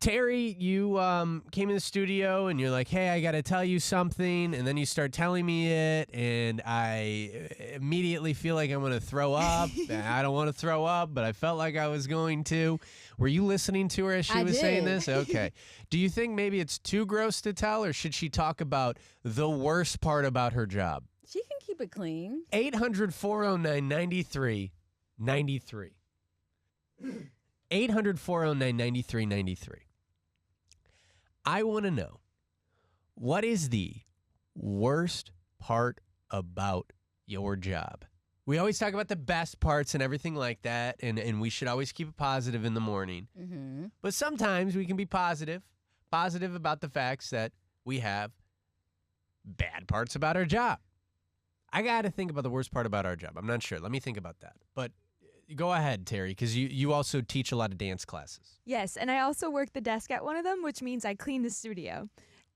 Teri, you came in the studio and you're like, hey, I got to tell you something. And then you start telling me it. And I immediately feel like I'm going to throw up. I don't want to throw up, but I felt like I was going to. Were you listening to her as she was saying this? Okay. Do you think maybe it's too gross to tell, or should she talk about the worst part about her job? She can keep it clean. 800-409-9393. 800-409-9393. I want to know, what is the worst part about your job? We always talk about the best parts and everything like that, and we should always keep it positive in the morning. Mm-hmm. But sometimes we can be positive about the facts that we have bad parts about our job. I got to think about the worst part about our job. I'm not sure. Let me think about that. But go ahead, Teri, because you also teach a lot of dance classes. Yes, and I also work the desk at one of them, which means I clean the studio.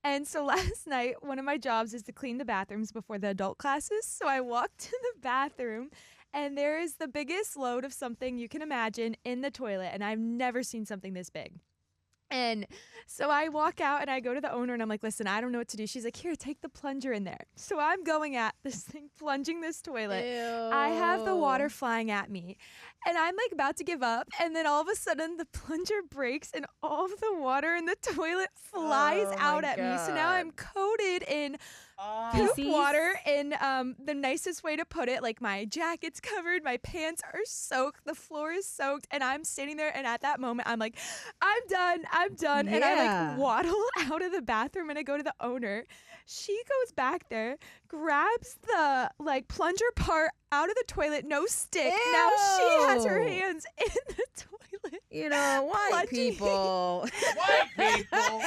And so last night, one of my jobs is to clean the bathrooms before the adult classes. So I walked to the bathroom, and there is the biggest load of something you can imagine in the toilet, and I've never seen something this big. And so I walk out and I go to the owner and I'm like, listen, I don't know what to do. She's like, here, take the plunger in there. So I'm going at this thing, plunging this toilet. Ew. I have the water flying at me and I'm like about to give up. And then all of a sudden the plunger breaks and all of the water in the toilet flies out at me. So now I'm coated in poop water in the nicest way to put it. Like my jacket's covered, my pants are soaked, the floor is soaked, and I'm standing there. And at that moment, I'm like, I'm done. Yeah. And I like waddle out of the bathroom and I go to the owner. She goes back there, grabs the like plunger part out of the toilet, no stick. Ew. Now she has her hands in the toilet. You know, white people. White people.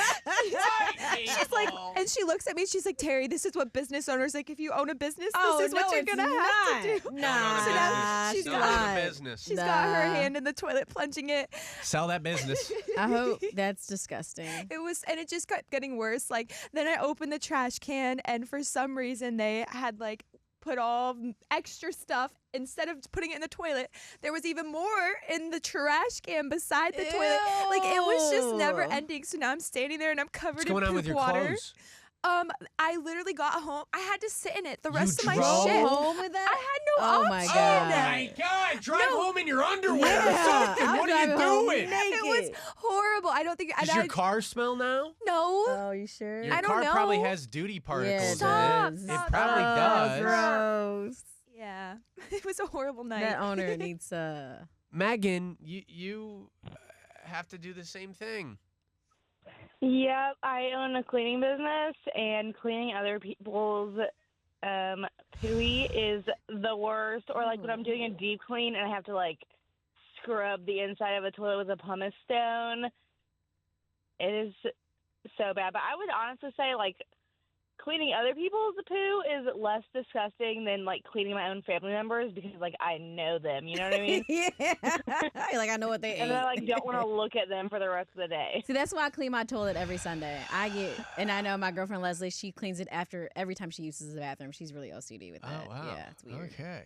She's like, and she looks at me. She's like, Teri, this is what business owners like. If you own a business, this is what you're gonna have to do. Nah, So now she's got a business. She's got her hand in the toilet, plunging it. Sell that business. I hope that's disgusting. It just kept getting worse. Like then I opened the trash can, and for some reason they had like put all extra stuff instead of putting it in the toilet. There was even more in the trash can beside the toilet. Like it was just never ending. So now I'm standing there and I'm covered in poop water. What's going on with your clothes? I literally got home. I had to sit in it the rest of my drove shift. home with that? I had no Oh option. my God. Oh my God! Drive home in your underwear Yeah, or something. I'm What are you driving home doing? naked. It was horrible. I don't think. Does your car smell now? No. Oh, you sure? Your I don't car know. probably has duty particles Stop. in it. It Stop. probably does. Gross. Yeah. It was a horrible night. That owner needs Megan, you have to do the same thing. Yep, I own a cleaning business, and cleaning other people's pooey is the worst. Or like when I'm doing a deep clean and I have to like scrub the inside of a toilet with a pumice stone, it is so bad. But I would honestly say like cleaning other people's poo is less disgusting than like cleaning my own family members, because like I know them, you know what I mean? Yeah. Like I know what they ate. And I like don't want to look at them for the rest of the day. See, that's why I clean my toilet every Sunday. And I know my girlfriend Leslie, she cleans it after every time she uses the bathroom. She's really OCD with that. Oh, wow. Yeah, it's weird. Okay.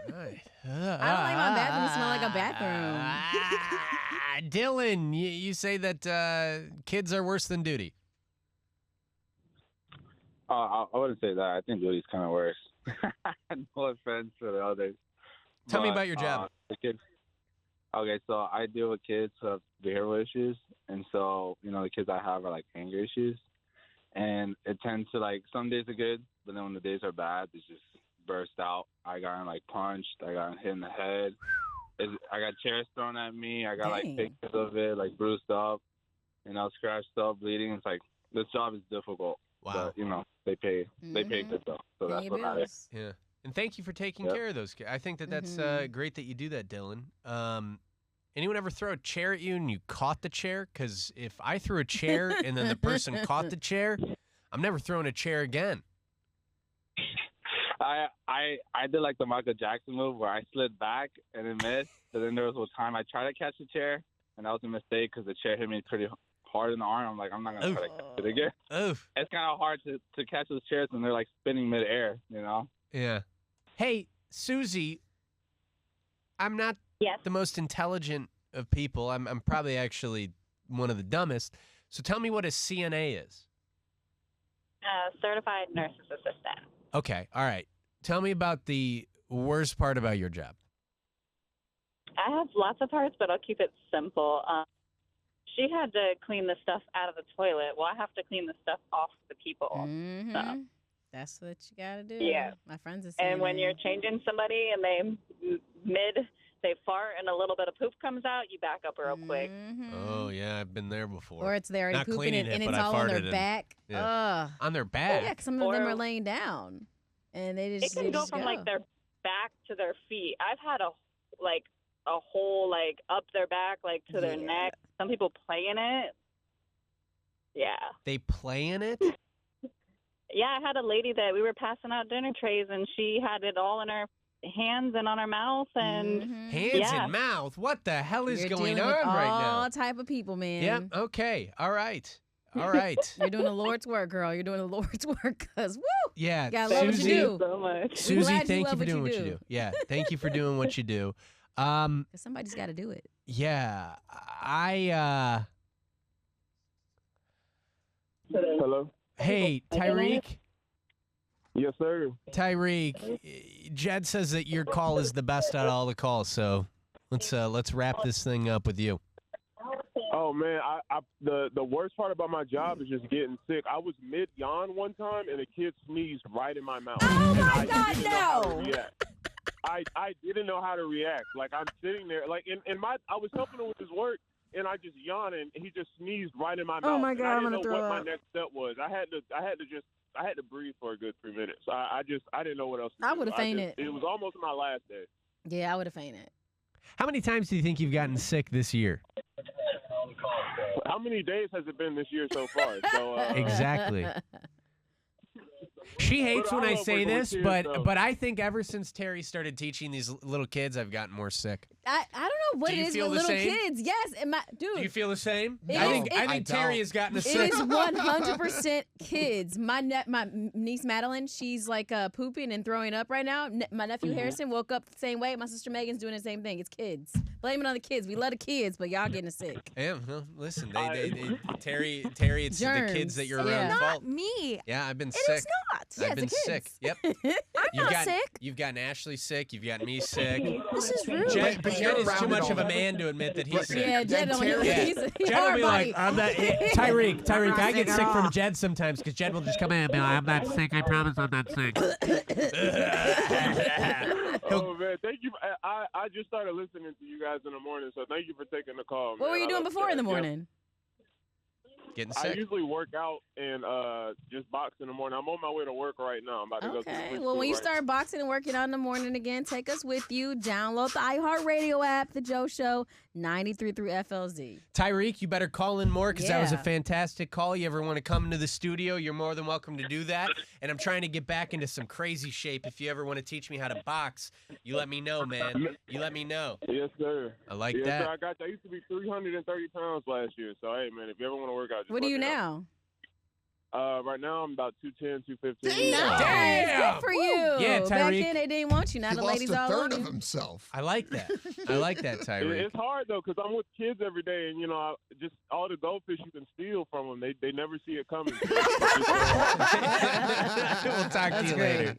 All right. I don't like my bathroom to smell like a bathroom. Dylan, you say that kids are worse than duty. I wouldn't say that. I think duty's kind of worse. No offense to the others. Tell me about your job. The kids. Okay, so I deal with kids who have behavioral issues, and so the kids I have are like anger issues, and it tends to like some days are good, but then when the days are bad, they just burst out. I got like punched. I got hit in the head. I got chairs thrown at me. I got like pictures of it, like bruised up, scratched up, bleeding. It's like this job is difficult. Wow. But, they pay good though, so that's what matters. Yeah. And thank you for taking care of those kids. I think that's great that you do that, Dylan. Anyone ever throw a chair at you and you caught the chair? Because if I threw a chair and then the person caught the chair, I'm never throwing a chair again. I did like the Michael Jackson move where I slid back and it missed. So then there was a time I tried to catch the chair, and that was a mistake because the chair hit me pretty hard in the arm. I'm like, I'm not going to try to catch it again. Oof. It's kind of hard to catch those chairs when they're like spinning midair, Yeah. Hey, Susie, I'm not the most intelligent of people. I'm probably actually one of the dumbest. So tell me what a CNA is. Certified nurse's assistant. Okay, all right. Tell me about the worst part about your job. I have lots of parts, but I'll keep it simple. She had to clean the stuff out of the toilet. Well, I have to clean the stuff off the people. Mm-hmm. So. That's what you got to do. Yeah. My friends are saying And when you're changing somebody and they fart and a little bit of poop comes out, you back up real quick. Oh, yeah, I've been there before. Or it's there already Not pooping cleaning and it, it's but I all on their farted back. yeah. On their back? Yeah, 'cause some of them are laying down. And they just It can go from like their back to their feet. I've had a hole like up their back, like to their neck. Some people play in it. Yeah. They play in it? Yeah, I had a lady that we were passing out dinner trays, and she had it all in her hands and on her mouth. And hands and mouth? What the hell is You're going dealing on with right now? all type of people, man. Yep, okay, all right. All right. You're doing the Lord's work, girl. You're doing the Lord's work, because, woo! Yeah, You gotta love what you do. So much. Susie, thank you for doing what you do. Yeah, thank you for doing what you do. 'Cause somebody's got to do it. Yeah, Hello? Hey, Tyreek? Yes, sir. Tyreek, Jed says that your call is the best out of all the calls, so let's wrap this thing up with you. Oh man, the worst part about my job is just getting sick. I was mid yawn one time and a kid sneezed right in my mouth. Oh and my I God, didn't know how to no! react. I didn't know how to react. Like I'm sitting there, like I was helping him with his work, and I just yawned and he just sneezed right in my mouth. Oh my God, and I I'm didn't gonna know throw what my up. next step was. I had to breathe for a good 3 minutes. I didn't know what else to do. I would've fainted. It was almost my last day. Yeah, I would have fainted. How many times do you think you've gotten sick this year? How many days has it been this year so far? So Exactly. She hates But I when I love say working with this, kids, but though. but I think ever since Teri started teaching these little kids, I've gotten more sick. I don't know what Do it you is feel with the little same? kids. Yes, and Do you feel the same? It I is- think I Teri don't. has gotten us It sick. is 100% kids. My niece Madeline, she's like pooping and throwing up right now. My nephew Harrison woke up the same way. My sister Megan's doing the same thing. It's kids. Blame it on the kids. We love the kids, but y'all getting sick. Yeah, well, listen, Teri, it's Germs. the kids that you're Yeah. around Not fault. me. Yeah, I've been It sick. is not. Yeah, I've been it's the sick. kids. Yep. I'm not sick. You've gotten Ashley sick. You've got me sick. This is rude. Jed But is you're too around much it of a all. man to admit that he's sick. Yeah, Jed don't. Terry- He's Jed will hard be body. like, I'm not, Tyreek, I not get sick sick at from all. Jed sometimes because Jed will just come in and be like, I'm not sick. I promise I'm not sick. Oh man, thank you. I just started listening to you guys in the morning, so thank you for taking the call. What man. were you I doing love before in the that. morning? Getting I sick. usually work out and just box in the morning. I'm on my way to work right now. I'm about to go to the Okay. switch Well, when you right start boxing and working out in the morning again, take us with you. Download the iHeartRadio app, The Joe Show, 93 through FLZ. Tyreek, you better call in more because that was a Yeah. fantastic call. You ever want to come into the studio, you're more than welcome to do that. And I'm trying to get back into some crazy shape. If you ever want to teach me how to box, you let me know, man. You let me know. Yes, sir. I like Yes, that. sir. I used to be 330 pounds last year. So hey, man, if you ever want to work out, just What are let you me know. now? Right now, I'm about 210, 215. Nice. Damn. Good for you. Yeah, Back Tyreek. then, they didn't want you. Now He the lost ladies a all third on of you. himself. I like that. I like that, Tyreek. It's hard though, because I'm with kids every day, and just all the goldfish you can steal from them, they never see it coming. We'll talk to you later.